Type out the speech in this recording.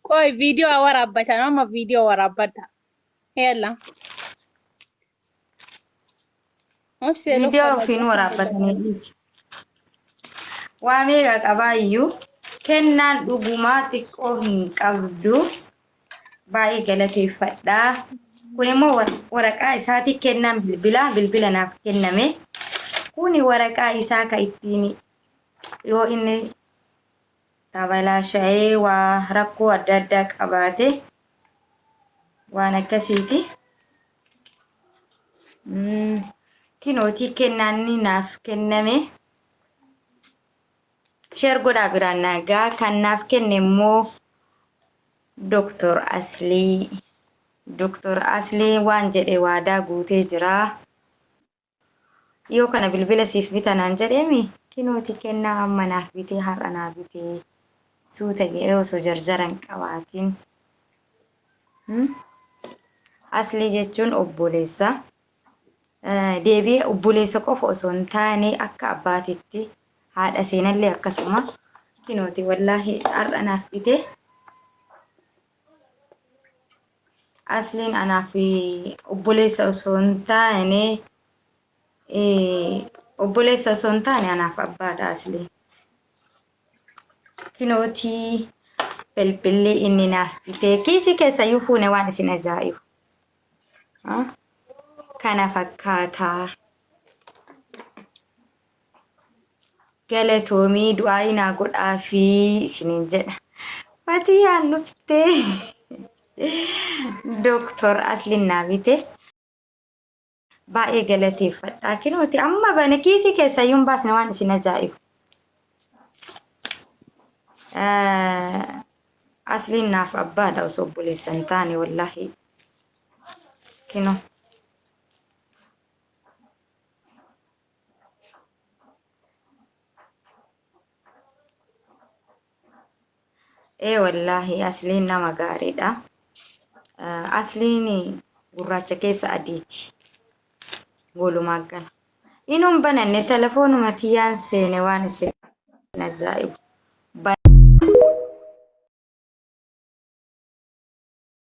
Koi video warabbata nama video warabbata. Yalla. Mabsee lo Video falla ofiin jechuun waraabbatanii waa meeqa qabaayyuu kennaan dhugumaa xiqqoo hin qabdu baay'ee galateeffadhaa. Kun immoo waraqaa isaati kennaan bilbila naaf kenname. Kuni waraqaa isaa ka ittiin yoo inni tabalaasha'ee waa rakkoo adda addaa qabaate waan akkasiiti. Kinootii kennaan naaf kenname. Sheer godhaa biraan nagaa kan naaf kenne immoo Dr. Aslii. Dr. Aslii waan jedhe waadaa guutee jira. Yoo kana bilbila siif bitanaan jedheemi kinooti kennaa amma naaf bitee har'a naaf bitee suuta jedhee osoo jarjaran qabaatiin. Aslii jechuun obboleessa. Deebii obboleessa qofa osoo hin taane akka abbaatitti haadha seenallee akkasuma kinooti wallaahi har'a naaf bitee. Asliin anaaf obboleessa osoo hin taane anaaf abbaadha Asliin. Kinootii bilbilli inni naaf bitee kiisii keessayyuu fuune waan isin ajaa'ibu. Kana fakkaataa. Galatoomii du'aa naa godhaa fi isiniin jedha. Fatiyaan dhuftee. Dr. Aslin naa bite baay'ee galateeffadhaa. Kinooti amma bane kiisii keessayyuu baasne waan isin ajaa'ibu. Aslin naaf abbaadha osoo obboleessa hin taane wallaahi. Kino. Wallaahi Asliin nama gaariidha. Asliin gurraacha keessa adiiti. Walumaa gala. Inuun bananne telefoonuma tiyyaan seene waan isin ajaa'ibu.